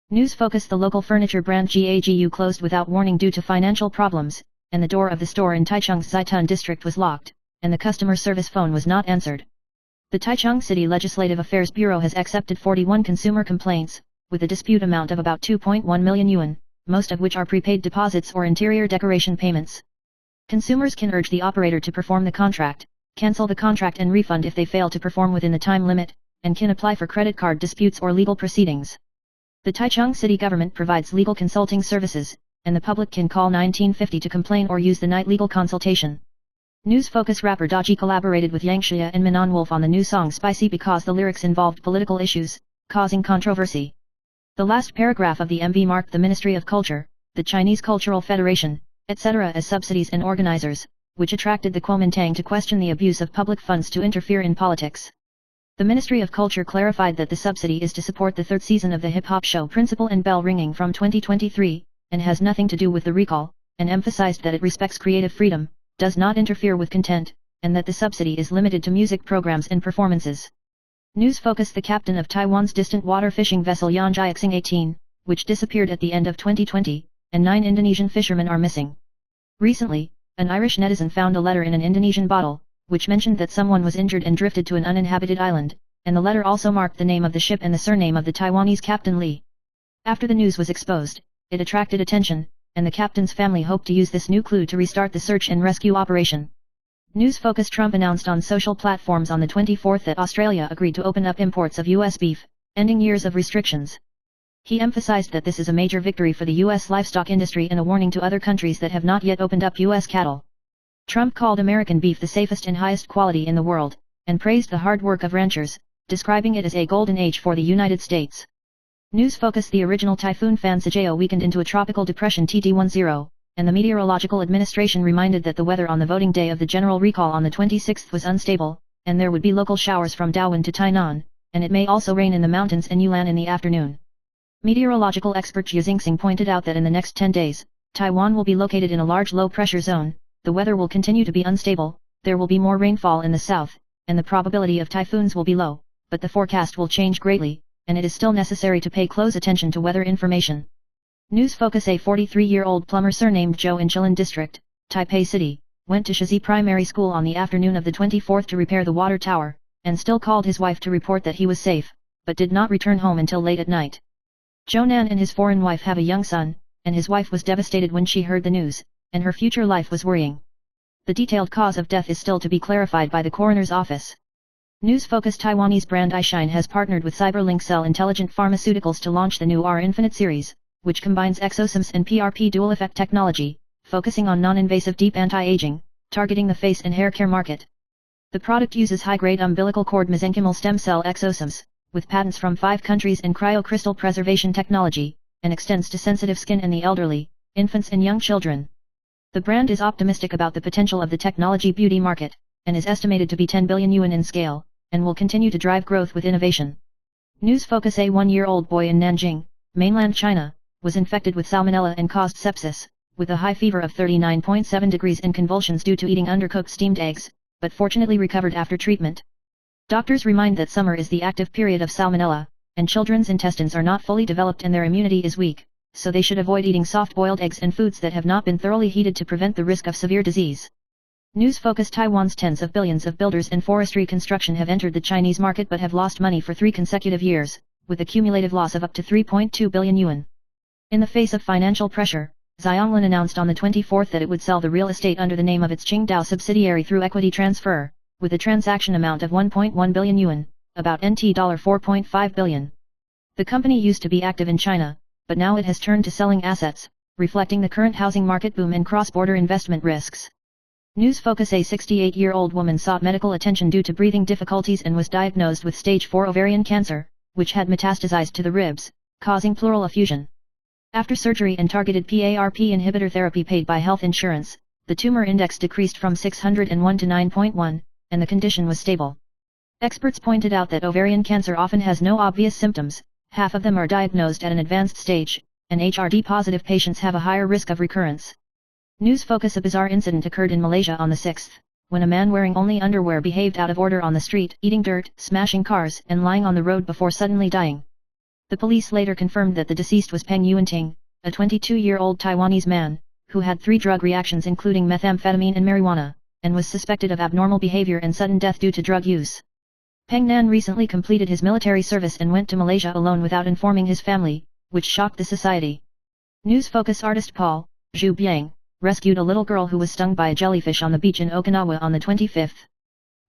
News focus: the local furniture brand GAGU closed without warning due to financial problems, and the door of the store in Taichung's Zhaitun district was locked, and the customer service phone was not answered. The Taichung City Legislative Affairs Bureau has accepted 41 consumer complaints, with a dispute amount of about 2.1 million yuan, most of which are prepaid deposits or interior decoration payments. Consumers can urge the operator to perform the contract, cancel the contract and refund if they fail to perform within the time limit, and can apply for credit card disputes or legal proceedings. The Taichung City government provides legal consulting services, and the public can call 1950 to complain or use the night legal consultation. News focus: rapper Daji collaborated with Yang Xia and Minan Wolf on the new song Spicy because the lyrics involved political issues, causing controversy. The last paragraph of the MV marked the Ministry of Culture, the Chinese Cultural Federation, etc. as subsidies and organizers, which attracted the Kuomintang to question the abuse of public funds to interfere in politics. The Ministry of Culture clarified that the subsidy is to support the third season of the hip-hop show Principal and Bell Ringing from 2023, and has nothing to do with the recall, and emphasized that it respects creative freedom, does not interfere with content, and that the subsidy is limited to music programs and performances. News focus: the captain of Taiwan's distant water fishing vessel Yan Jiaxing 18, which disappeared at the end of 2020, and 9 Indonesian fishermen are missing. Recently, an Irish netizen found a letter in an Indonesian bottle, which mentioned that someone was injured and drifted to an uninhabited island, and the letter also marked the name of the ship and the surname of the Taiwanese Captain Lee. After the news was exposed, it attracted attention, and the captain's family hoped to use this new clue to restart the search and rescue operation. News focus: Trump announced on social platforms on the 24th that Australia agreed to open up imports of U.S. beef, ending years of restrictions. He emphasized that this is a major victory for the U.S. livestock industry and a warning to other countries that have not yet opened up U.S. cattle. Trump called American beef the safest and highest quality in the world, and praised the hard work of ranchers, describing it as a golden age for the United States. News focus: the original typhoon Fan Sajeo weakened into a tropical depression TT10, and the Meteorological Administration reminded that the weather on the voting day of the general recall on the 26th was unstable, and there would be local showers from Dawin to Tainan, and it may also rain in the mountains and Yulan in the afternoon. Meteorological expert Xie Xingxing pointed out that in the next 10 days, Taiwan will be located in a large low-pressure zone, the weather will continue to be unstable, there will be more rainfall in the south, and the probability of typhoons will be low, but the forecast will change greatly, and it is still necessary to pay close attention to weather information. News focus: a 43-year-old plumber surnamed Joe in Jilin District, Taipei City, went to Shazi Primary School on the afternoon of the 24th to repair the water tower, and still called his wife to report that he was safe, but did not return home until late at night. Joe Nan and his foreign wife have a young son, and his wife was devastated when she heard the news, and her future life was worrying. The detailed cause of death is still to be clarified by the coroner's office. News focus: Taiwanese brand iShine has partnered with CyberLink Cell Intelligent Pharmaceuticals to launch the new R Infinite series, which combines exosomes and PRP dual effect technology, focusing on non-invasive deep anti-aging, targeting the face and hair care market. The product uses high-grade umbilical cord mesenchymal stem cell exosomes, with patents from 5 countries and cryocrystal preservation technology, and extends to sensitive skin and the elderly, infants and young children. The brand is optimistic about the potential of the technology beauty market, and is estimated to be 10 billion yuan in scale, and will continue to drive growth with innovation. News focus: a 1-year-old boy in Nanjing, mainland China, was infected with salmonella and caused sepsis, with a high fever of 39.7 degrees and convulsions due to eating undercooked steamed eggs, but fortunately recovered after treatment. Doctors remind that summer is the active period of salmonella, and children's intestines are not fully developed and their immunity is weak, so they should avoid eating soft-boiled eggs and foods that have not been thoroughly heated to prevent the risk of severe disease. News focus: Taiwan's tens of billions of builders and forestry construction have entered the Chinese market but have lost money for 3 consecutive years, with a cumulative loss of up to 3.2 billion yuan. In the face of financial pressure, Xianglin announced on the 24th that it would sell the real estate under the name of its Qingdao subsidiary through equity transfer, with a transaction amount of 1.1 billion yuan, about NT $4.5 billion. The company used to be active in China, but now it has turned to selling assets, reflecting the current housing market boom and cross-border investment risks. News focus: a 68-year-old woman sought medical attention due to breathing difficulties and was diagnosed with stage 4 ovarian cancer, which had metastasized to the ribs, causing pleural effusion. After surgery and targeted PARP inhibitor therapy paid by health insurance, the tumor index decreased from 601 to 9.1, and the condition was stable. Experts pointed out that ovarian cancer often has no obvious symptoms, half of them are diagnosed at an advanced stage, and HRD-positive patients have a higher risk of recurrence. News focus: a bizarre incident occurred in Malaysia on the 6th, when a man wearing only underwear behaved out of order on the street, eating dirt, smashing cars and lying on the road before suddenly dying. The police later confirmed that the deceased was Peng Yuanting, a 22-year-old Taiwanese man, who had 3 drug reactions including methamphetamine and marijuana, and was suspected of abnormal behavior and sudden death due to drug use. Peng Nan recently completed his military service and went to Malaysia alone without informing his family, which shocked the society. News Focus artist Paul Zhu Biang rescued a little girl who was stung by a jellyfish on the beach in Okinawa on the 25th.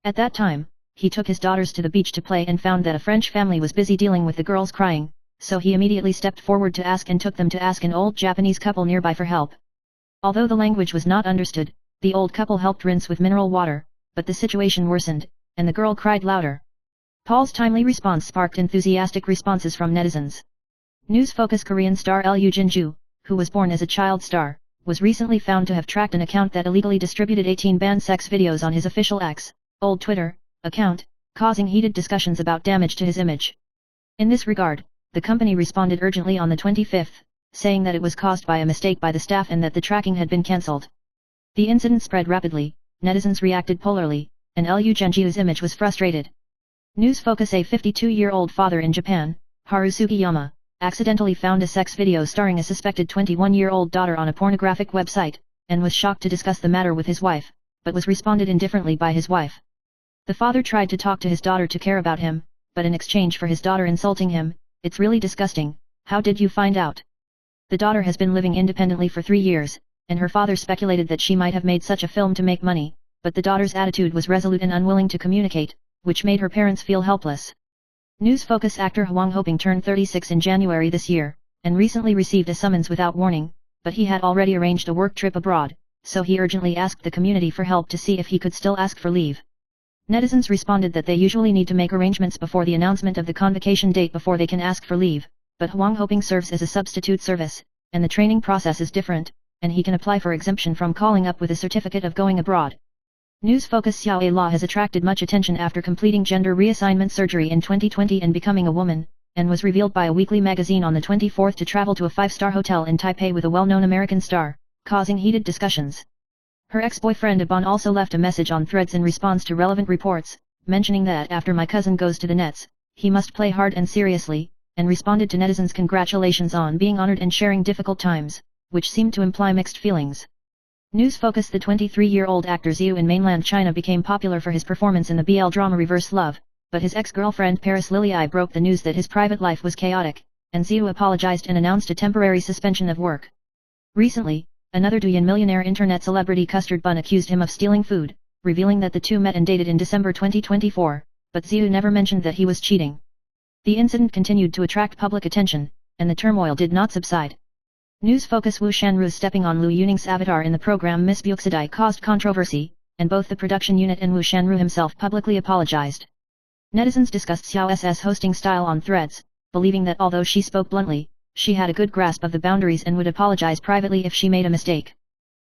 At that time, he took his daughters to the beach to play and found that a French family was busy dealing with the girls crying, so he immediately stepped forward to ask and took them to ask an old Japanese couple nearby for help. Although the language was not understood, the old couple helped rinse with mineral water, but the situation worsened, and the girl cried louder. Paul's timely response sparked enthusiastic responses from netizens. News Focus Korean star Liu Jinju, who was born as a child star, was recently found to have tracked an account that illegally distributed 18 banned sex videos on his official X, old Twitter, account, causing heated discussions about damage to his image. In this regard, the company responded urgently on the 25th, saying that it was caused by a mistake by the staff and that the tracking had been cancelled. The incident spread rapidly, netizens reacted polarly, and Liu Jinju's image was frustrated. News Focus: a 52-year-old father in Japan, Haru Sugiyama, accidentally found a sex video starring a suspected 21-year-old daughter on a pornographic website, and was shocked to discuss the matter with his wife, but was responded indifferently by his wife. The father tried to talk to his daughter to care about him, but in exchange for his daughter insulting him, "It's really disgusting, how did you find out?" The daughter has been living independently for 3 years, and her father speculated that she might have made such a film to make money, but the daughter's attitude was resolute and unwilling to communicate, which made her parents feel helpless. News Focus actor Huang Hoping turned 36 in January this year, and recently received a summons without warning, but he had already arranged a work trip abroad, so he urgently asked the community for help to see if he could still ask for leave. Netizens responded that they usually need to make arrangements before the announcement of the convocation date before they can ask for leave, but Huang Hoping serves as a substitute service, and the training process is different, and he can apply for exemption from calling up with a certificate of going abroad. News Focus: Xiao Law has attracted much attention after completing gender reassignment surgery in 2020 and becoming a woman, and was revealed by a weekly magazine on the 24th to travel to a 5-star hotel in Taipei with a well-known American star, causing heated discussions. Her ex-boyfriend Abon also left a message on Threads in response to relevant reports, mentioning that after my cousin goes to the nets, he must play hard and seriously, and responded to netizens' congratulations on being honored and sharing difficult times, which seemed to imply mixed feelings. News Focus: the 23-year-old actor Xiu in mainland China became popular for his performance in the BL drama Reverse Love, but his ex-girlfriend Paris Lily broke the news that his private life was chaotic, and Xiu apologized and announced a temporary suspension of work. Recently, another Douyin millionaire internet celebrity Custard Bun accused him of stealing food, revealing that the two met and dated in December 2024, but Xiu never mentioned that he was cheating. The incident continued to attract public attention, and the turmoil did not subside. News Focus: Wu Shanru stepping on Liu Yuning's avatar in the program Miss Buxidai caused controversy, and both the production unit and Wu Shanru himself publicly apologized. Netizens discussed Xiao's hosting style on Threads, believing that although she spoke bluntly, she had a good grasp of the boundaries and would apologize privately if she made a mistake.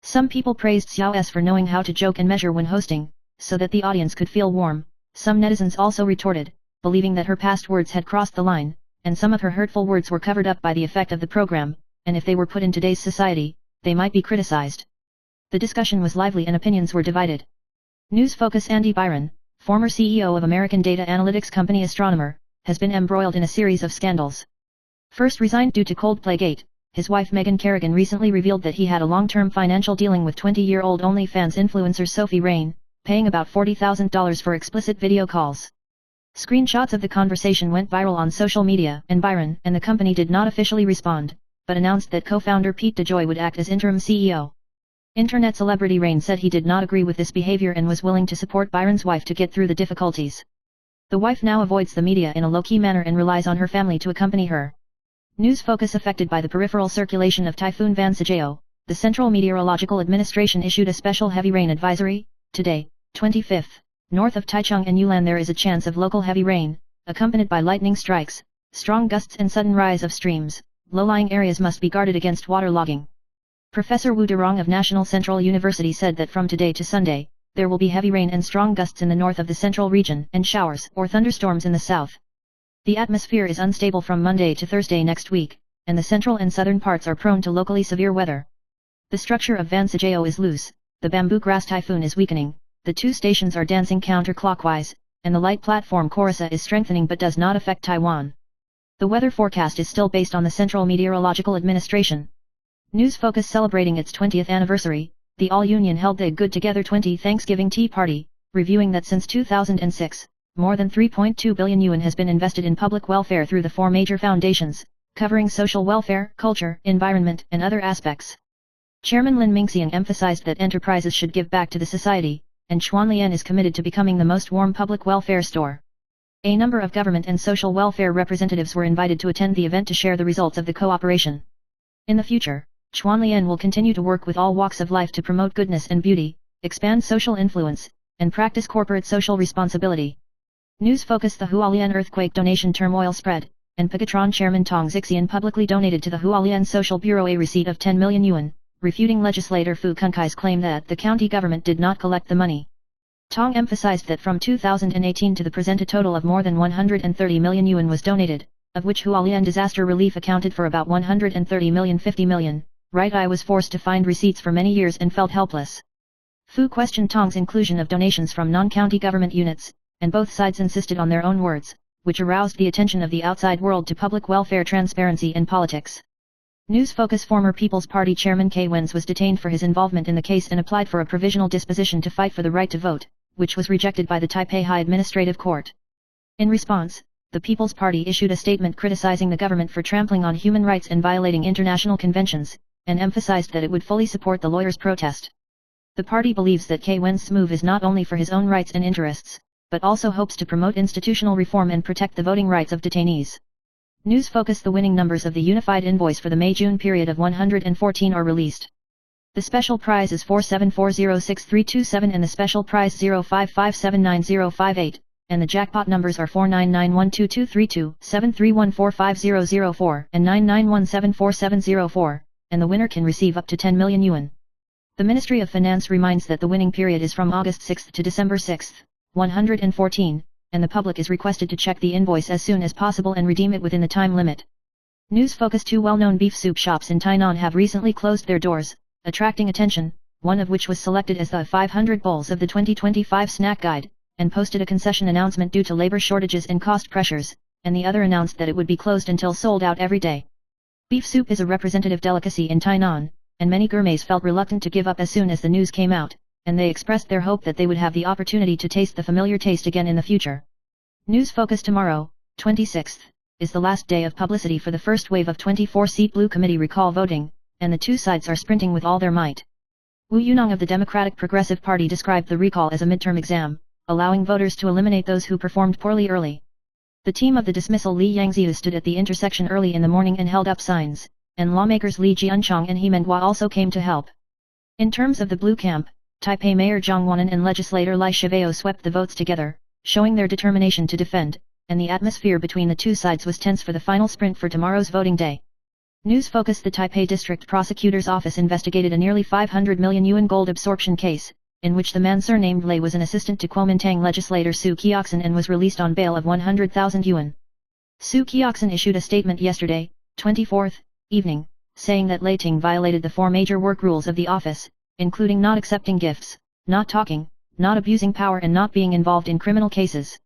Some people praised Xiao for knowing how to joke and measure when hosting, so that the audience could feel warm. Some netizens also retorted, believing that her past words had crossed the line, and some of her hurtful words were covered up by the effect of the program, and if they were put in today's society, they might be criticized. The discussion was lively and opinions were divided. News Focus: Andy Byron, former CEO of American data analytics company Astronomer, has been embroiled in a series of scandals. First resigned due to Coldplaygate, his wife Megan Kerrigan recently revealed that he had a long-term financial dealing with 20-year-old OnlyFans influencer Sophie Rain, paying about $40,000 for explicit video calls. Screenshots of the conversation went viral on social media, and Byron and the company did not officially respond, but announced that co-founder Pete DeJoy would act as interim CEO. Internet celebrity Rain said he did not agree with this behavior and was willing to support Byron's wife to get through the difficulties. The wife now avoids the media in a low-key manner and relies on her family to accompany her. News Focus: affected by the peripheral circulation of Typhoon Vansajao, the Central Meteorological Administration issued a special heavy rain advisory. Today, 25th, north of Taichung and Yunnan there is a chance of local heavy rain, accompanied by lightning strikes, strong gusts and sudden rise of streams. Low-lying areas must be guarded against waterlogging. Professor Wu Derong of National Central University said that from today to Sunday, there will be heavy rain and strong gusts in the north of the central region and showers or thunderstorms in the south. The atmosphere is unstable from Monday to Thursday next week, and the central and southern parts are prone to locally severe weather. The structure of Vansajao is loose, the bamboo grass typhoon is weakening, the two stations are dancing counterclockwise, and the light platform Korisa is strengthening but does not affect Taiwan. The weather forecast is still based on the Central Meteorological Administration. News Focus celebrating its 20th anniversary, the All-Union held the Good Together 20 Thanksgiving Tea Party, reviewing that since 2006, more than 3.2 billion yuan has been invested in public welfare through the four major foundations, covering social welfare, culture, environment, and other aspects. Chairman Lin Mingxiang emphasized that enterprises should give back to the society, and Chuanlian is committed to becoming the most warm public welfare store. A number of government and social welfare representatives were invited to attend the event to share the results of the cooperation. In the future, Chuanlian will continue to work with all walks of life to promote goodness and beauty, expand social influence, and practice corporate social responsibility. News Focus: the Hualien earthquake donation turmoil spread, and Pegatron Chairman Tong Zixian publicly donated to the Hualien Social Bureau a receipt of 10 million yuan, refuting legislator Fu Kunkai's claim that the county government did not collect the money. Tong emphasized that from 2018 to the present a total of more than 130 million yuan was donated, of which Hualien disaster relief accounted for about 130 million. 50 million. Right Eye was forced to find receipts for many years and felt helpless. Fu questioned Tong's inclusion of donations from non-county government units, and both sides insisted on their own words, which aroused the attention of the outside world to public welfare, transparency and politics. News Focus: former People's Party Chairman K. Wenz was detained for his involvement in the case and applied for a provisional disposition to fight for the right to vote, which was rejected by the Taipei High Administrative Court. In response, the People's Party issued a statement criticizing the government for trampling on human rights and violating international conventions, and emphasized that it would fully support the lawyers' protest. The party believes that K. Wenz's move is not only for his own rights and interests, but also hopes to promote institutional reform and protect the voting rights of detainees. News Focus: the winning numbers of the unified invoice for the May-June period of 114 are released. The special prize is 47406327 and the special prize 05579058, and the jackpot numbers are 49912232, 73145004, and 99174704, and the winner can receive up to 10 million yuan. The Ministry of Finance reminds that the winning period is from August 6 to December 6, 114, and the public is requested to check the invoice as soon as possible and redeem it within the time limit. News Focus: two well-known beef soup shops in Tainan have recently closed their doors, attracting attention, one of which was selected as the 500 bowls of the 2025 snack guide, and posted a concession announcement due to labor shortages and cost pressures, and the other announced that it would be closed until sold out every day. Beef soup is a representative delicacy in Tainan, and many gourmets felt reluctant to give up as soon as the news came out, and they expressed their hope that they would have the opportunity to taste the familiar taste again in the future. News Focus: tomorrow, 26th, is the last day of publicity for the first wave of 24-seat Blue Committee recall voting, and the two sides are sprinting with all their might. Wu Yunong of the Democratic Progressive Party described the recall as a midterm exam, allowing voters to eliminate those who performed poorly early. The team of the dismissal Li Yangziu stood at the intersection early in the morning and held up signs, and lawmakers Li Jianchong and He Menghua also came to help. In terms of the blue camp, Taipei Mayor Zhang Wanan and legislator Lai Shiveo swept the votes together, showing their determination to defend, and the atmosphere between the two sides was tense for the final sprint for tomorrow's voting day. News Focus: the Taipei District Prosecutor's Office investigated a nearly 500 million yuan gold absorption case, in which the man surnamed Lei was an assistant to Kuomintang legislator Su Qiaxin and was released on bail of 100,000 yuan. Su Qiaxin issued a statement yesterday, 24th, evening, saying that Lei Ting violated the four major work rules of the office, including not accepting gifts, not talking, not abusing power and not being involved in criminal cases.